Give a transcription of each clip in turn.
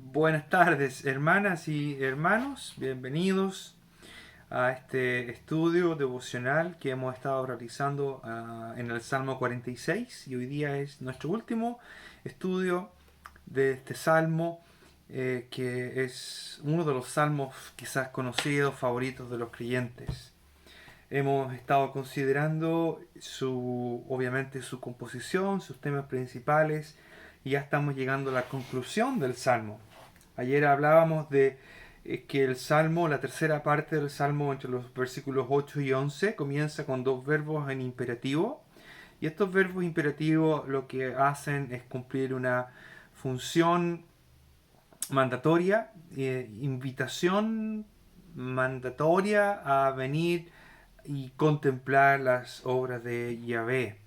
Buenas tardes, hermanas y hermanos. Bienvenidos a este estudio devocional que hemos estado realizando en el Salmo 46 y hoy día es nuestro último estudio de este salmo que es uno de los salmos quizás conocidos, favoritos de los creyentes. Hemos estado considerando obviamente su composición, sus temas principales y ya estamos llegando a la conclusión del salmo. Ayer hablábamos de que el salmo, la tercera parte del salmo, entre los versículos 8 y 11, comienza con dos verbos en imperativo. Y estos verbos imperativos lo que hacen es cumplir una función mandatoria, invitación mandatoria a venir y contemplar las obras de Yahvé.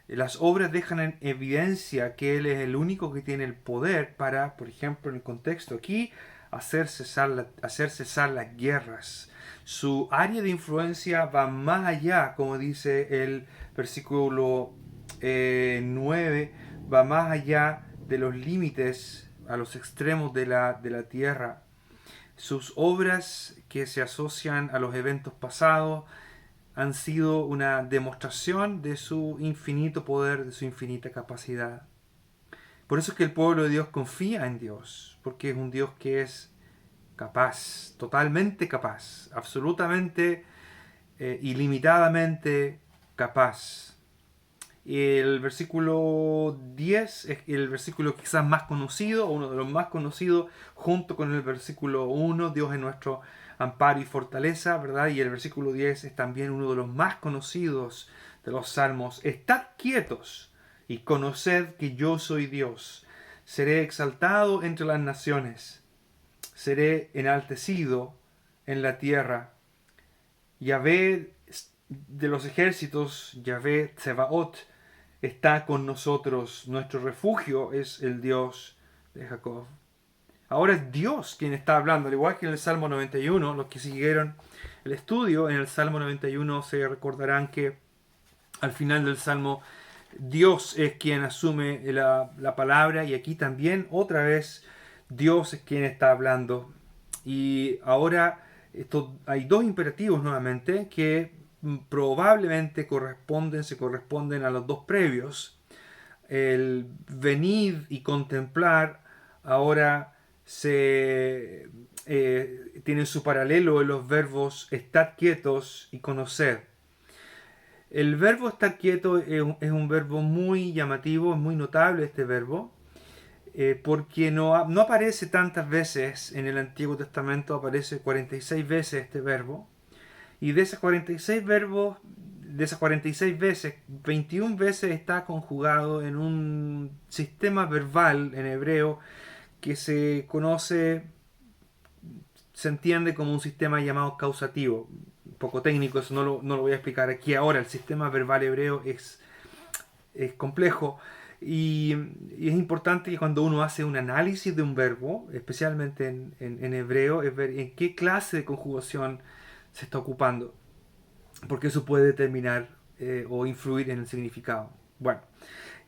Las obras dejan en evidencia que Él es el único que tiene el poder para, por ejemplo, en el contexto aquí, hacer cesar las guerras. Su área de influencia va más allá, como dice el versículo 9, va más allá de los límites, a los extremos de la tierra. Sus obras que se asocian a los eventos pasados han sido una demostración de su infinito poder, de su infinita capacidad. Por eso es que el pueblo de Dios confía en Dios, porque es un Dios que es capaz, totalmente capaz, absolutamente, ilimitadamente capaz. El versículo 10 es el versículo quizás más conocido, o uno de los más conocidos, junto con el versículo 1, Dios es nuestro amparo y fortaleza, ¿verdad? Y el versículo 10 es también uno de los más conocidos de los salmos. Estad quietos y conoced que yo soy Dios. Seré exaltado entre las naciones. Seré enaltecido en la tierra. Yahvé de los ejércitos, Yahvé Tsebaot, está con nosotros. Nuestro refugio es el Dios de Jacob. Ahora es Dios quien está hablando, al igual que en el Salmo 91. Los que siguieron el estudio en el Salmo 91 se recordarán que al final del Salmo Dios es quien asume la palabra, y aquí también otra vez Dios es quien está hablando. Y ahora hay dos imperativos nuevamente que probablemente se corresponden a los dos previos. El venir y contemplar ahora tienen su paralelo en los verbos estar quietos y conocer. El verbo estar quieto es un verbo muy llamativo, es muy notable este verbo, porque no aparece tantas veces en el Antiguo Testamento. Aparece 46 veces este verbo. Y de esas 46 verbos, de esas 46 veces, 21 veces está conjugado en un sistema verbal en hebreo que se entiende como un sistema llamado causativo. Un poco técnico, eso no lo voy a explicar aquí ahora. El sistema verbal hebreo es complejo, y es importante que cuando uno hace un análisis de un verbo, especialmente en hebreo, es ver en qué clase de conjugación se está ocupando, porque eso puede determinar o influir en el significado. Bueno,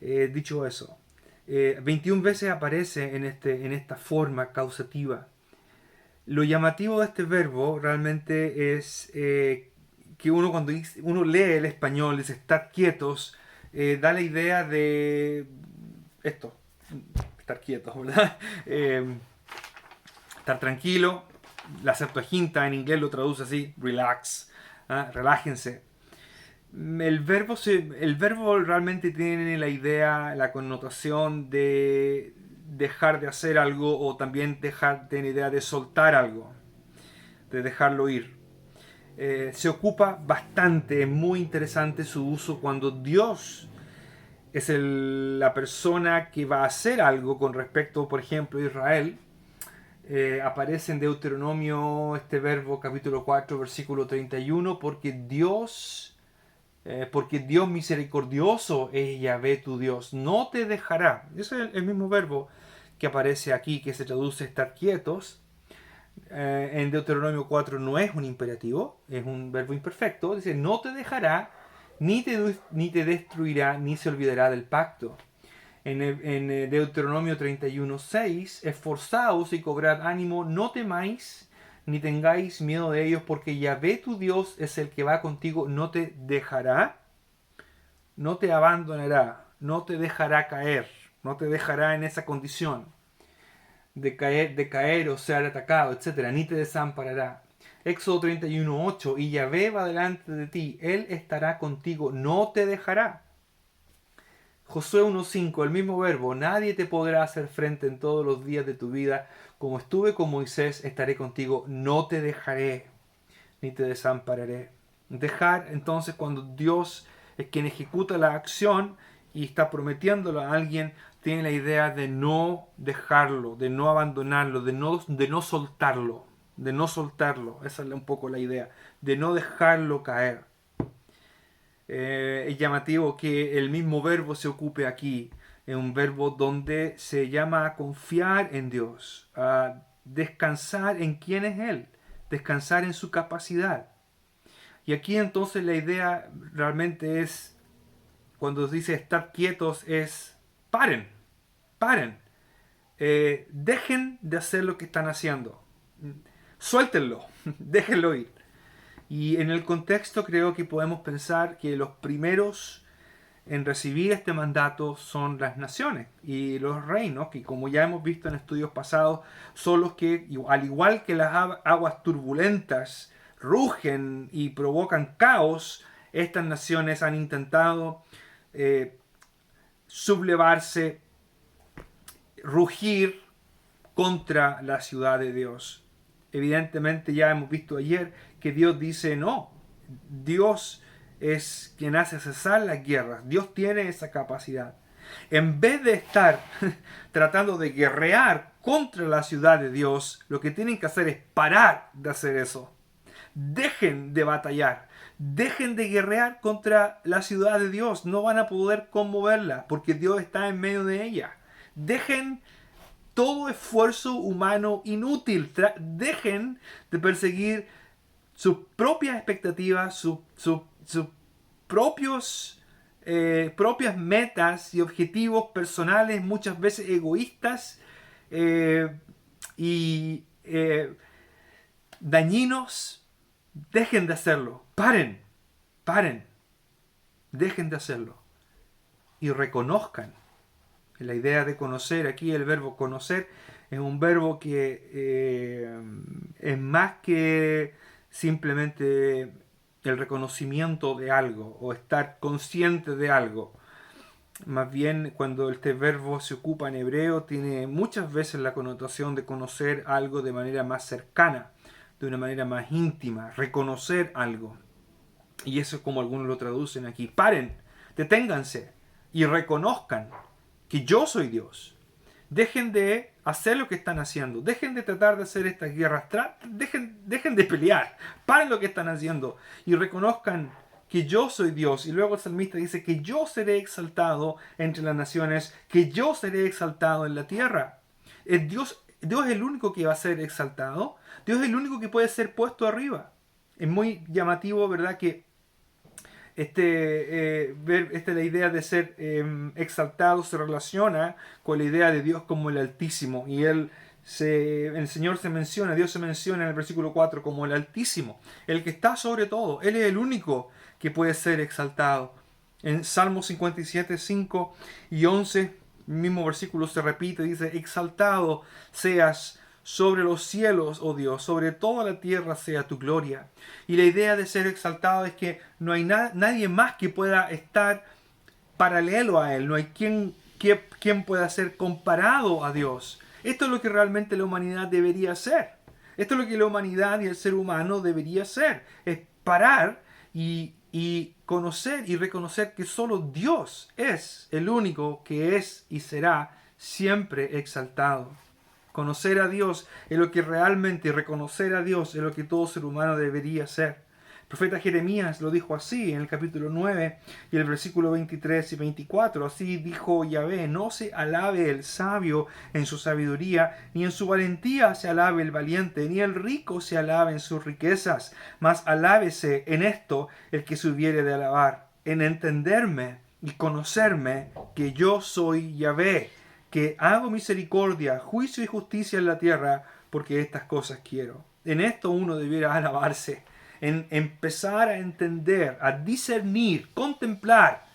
dicho eso, 21 veces aparece en esta forma causativa. Lo llamativo de este verbo realmente es que cuando uno lee el español, dice estar quietos, da la idea de esto, estar quietos, ¿verdad? Estar tranquilo. La Septuaginta en inglés lo traduce así, relax, relájense. El verbo realmente tiene la idea, la connotación de dejar de hacer algo, o también tiene idea de soltar algo, de dejarlo ir. Se ocupa bastante, es muy interesante su uso cuando Dios es la persona que va a hacer algo con respecto, por ejemplo, a Israel. Aparece en Deuteronomio este verbo, capítulo 4, versículo 31, porque Dios misericordioso es Yahvé tu Dios, no te dejará. Ese es el mismo verbo que aparece aquí, que se traduce estar quietos. En Deuteronomio 4 no es un imperativo, es un verbo imperfecto. Dice, no te dejará, ni te destruirá, ni se olvidará del pacto. En Deuteronomio 31:6, esforzaos y cobrad ánimo, no temáis ni tengáis miedo de ellos, porque Yahvé tu Dios es el que va contigo, no te dejará, no te abandonará, no te dejará caer, no te dejará en esa condición de caer o ser atacado, etc., ni te desamparará. Éxodo 31:8, y Yahvé va delante de ti, Él estará contigo, no te dejará. Josué 1:5, el mismo verbo, nadie te podrá hacer frente en todos los días de tu vida, como estuve con Moisés, estaré contigo, no te dejaré, ni te desampararé. Dejar, entonces, cuando Dios es quien ejecuta la acción y está prometiéndolo a alguien, tiene la idea de no dejarlo, de no abandonarlo, de no soltarlo, de no soltarlo. Esa es un poco la idea, de no dejarlo caer. Es llamativo que el mismo verbo se ocupe aquí. Es un verbo donde se llama a confiar en Dios, a descansar en quién es Él, descansar en su capacidad. Y aquí entonces la idea realmente es, cuando dice estar quietos, es paren, paren. Dejen de hacer lo que están haciendo. Suéltenlo, déjenlo ir. Y en el contexto creo que podemos pensar que los primeros en recibir este mandato son las naciones y los reinos, que como ya hemos visto en estudios pasados, son los que, al igual que las aguas turbulentas, rugen y provocan caos, estas naciones han intentado sublevarse, rugir contra la ciudad de Dios. Evidentemente ya hemos visto ayer que Dios dice no. Dios es quien hace cesar las guerras. Dios tiene esa capacidad. En vez de estar tratando de guerrear contra la ciudad de Dios, lo que tienen que hacer es parar de hacer eso. Dejen de batallar. Dejen de guerrear contra la ciudad de Dios. No van a poder conmoverla porque Dios está en medio de ella. Dejen todo esfuerzo humano inútil. Dejen de perseguir sus propias expectativas, sus propias metas y objetivos personales, muchas veces egoístas y dañinos. Dejen de hacerlo. Paren. Dejen de hacerlo. Y reconozcan. La idea de conocer, aquí el verbo conocer es un verbo que es más que simplemente el reconocimiento de algo o estar consciente de algo. Más bien, cuando este verbo se ocupa en hebreo, tiene muchas veces la connotación de conocer algo de manera más cercana, de una manera más íntima, reconocer algo. Y eso es como algunos lo traducen aquí. Paren, deténganse y reconozcan que yo soy Dios. Dejen de hacer lo que están haciendo. Dejen de tratar de hacer estas guerras. Dejen de pelear. Paren lo que están haciendo y reconozcan que yo soy Dios. Y luego el salmista dice que yo seré exaltado entre las naciones, que yo seré exaltado en la tierra. Dios es el único que va a ser exaltado. Dios es el único que puede ser puesto arriba. Es muy llamativo, ¿verdad?, que la idea de ser exaltado se relaciona con la idea de Dios como el Altísimo. Y Dios se menciona en el versículo 4 como el Altísimo, el que está sobre todo. Él es el único que puede ser exaltado. En Salmo 57, 5 y 11, el mismo versículo se repite, dice: exaltado seas sobre los cielos, oh Dios, sobre toda la tierra sea tu gloria. Y la idea de ser exaltado es que no hay nadie más que pueda estar paralelo a Él. No hay quien pueda ser comparado a Dios. Esto es lo que realmente la humanidad debería ser. Esto es lo que la humanidad y el ser humano debería ser. Es parar y conocer y reconocer que solo Dios es el único que es y será siempre exaltado. Conocer a Dios es lo que realmente, reconocer a Dios es lo que todo ser humano debería ser. El profeta Jeremías lo dijo así en el capítulo 9 y el versículo 23 y 24. Así dijo Yahvé: no se alabe el sabio en su sabiduría, ni en su valentía se alabe el valiente, ni el rico se alabe en sus riquezas, mas alábese en esto el que se hubiere de alabar, en entenderme y conocerme que yo soy Yahvé, que hago misericordia, juicio y justicia en la tierra, porque estas cosas quiero. En esto uno debiera alabarse, en empezar a entender, a discernir, contemplar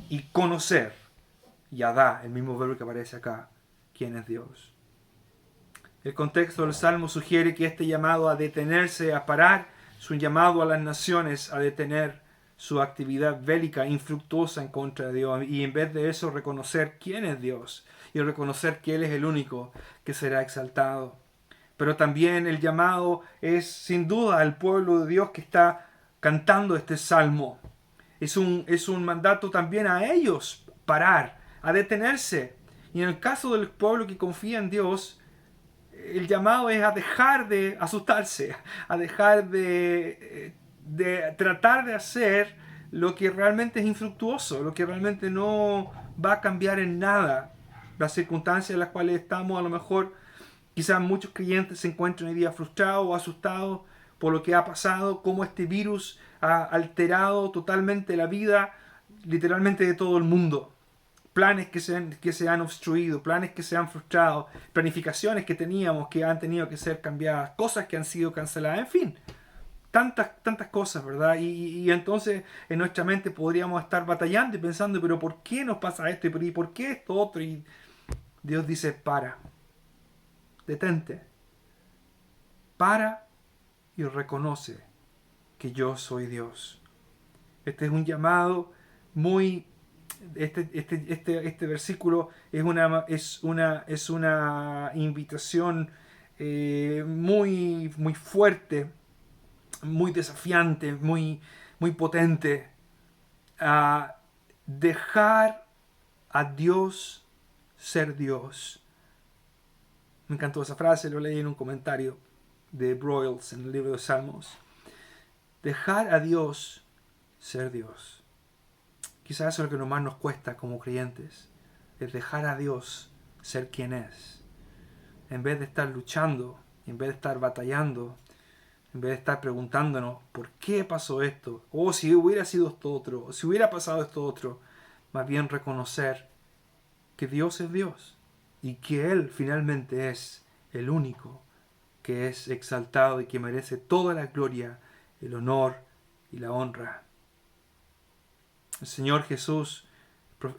y conocer. Yadá, el mismo verbo que aparece acá, quién es Dios. El contexto del Salmo sugiere que este llamado a detenerse, a parar, es un llamado a las naciones a detener su actividad bélica infructuosa en contra de Dios, y en vez de eso reconocer quién es Dios y reconocer que Él es el único que será exaltado. Pero también el llamado es sin duda al pueblo de Dios que está cantando este salmo. Es un mandato también a ellos parar, a detenerse. Y en el caso del pueblo que confía en Dios, el llamado es a dejar de asustarse, a dejar de tratar de hacer lo que realmente es infructuoso, lo que realmente no va a cambiar en nada. Las circunstancias en las cuales estamos, a lo mejor, quizás muchos creyentes se encuentran hoy día frustrados o asustados por lo que ha pasado, cómo este virus ha alterado totalmente la vida, literalmente de todo el mundo. Planes que se han obstruido, planes que se han frustrado, planificaciones que teníamos que han tenido que ser cambiadas, cosas que han sido canceladas, en fin, tantas cosas, ¿verdad? Y entonces en nuestra mente podríamos estar batallando y pensando, pero ¿por qué nos pasa esto? ¿Y por qué esto otro? Y Dios dice, para, detente, para y reconoce que yo soy Dios. Este es un llamado muy... Este versículo es una invitación muy fuerte, muy desafiante, muy potente, a dejar a Dios ser Dios. Me encantó esa frase, lo leí en un comentario de Broyles en el libro de Salmos. Dejar a Dios ser Dios. Quizás eso es lo que más nos cuesta como creyentes, es dejar a Dios ser quien es. En vez de estar luchando, en vez de estar batallando, en vez de estar preguntándonos por qué pasó esto, o si hubiera sido esto otro, o si hubiera pasado esto otro, más bien reconocer que Dios es Dios y que Él finalmente es el único que es exaltado y que merece toda la gloria, el honor y la honra. El Señor Jesús,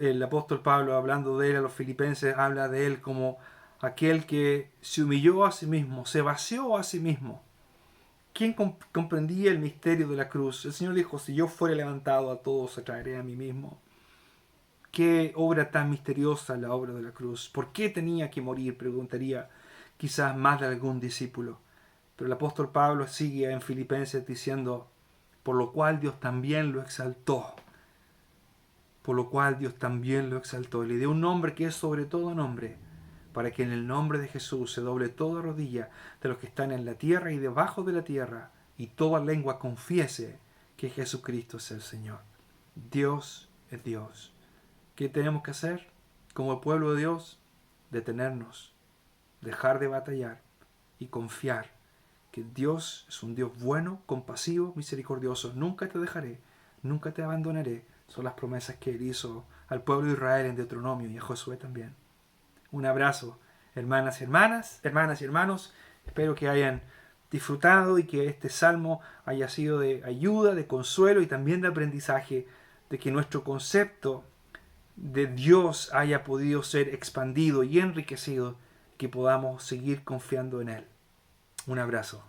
el apóstol Pablo, hablando de él a los filipenses, habla de él como aquel que se humilló a sí mismo, se vació a sí mismo. ¿Quién comprendía el misterio de la cruz? El Señor dijo, si yo fuera levantado, a todos atraeré a mí mismo. Qué obra tan misteriosa la obra de la cruz. ¿Por qué tenía que morir? Preguntaría quizás más de algún discípulo. Pero el apóstol Pablo sigue en Filipenses diciendo, por lo cual Dios también lo exaltó. Por lo cual Dios también lo exaltó y le dio un nombre que es sobre todo nombre, para que en el nombre de Jesús se doble toda rodilla de los que están en la tierra y debajo de la tierra, y toda lengua confiese que Jesucristo es el Señor. Dios es Dios. ¿Qué tenemos que hacer como el pueblo de Dios? Detenernos, dejar de batallar y confiar que Dios es un Dios bueno, compasivo, misericordioso. Nunca te dejaré, nunca te abandonaré. Son las promesas que Él hizo al pueblo de Israel en Deuteronomio y a Josué también. Un abrazo, hermanas y hermanos. Espero que hayan disfrutado y que este salmo haya sido de ayuda, de consuelo y también de aprendizaje, de que nuestro concepto de Dios haya podido ser expandido y enriquecido, que podamos seguir confiando en Él. Un abrazo.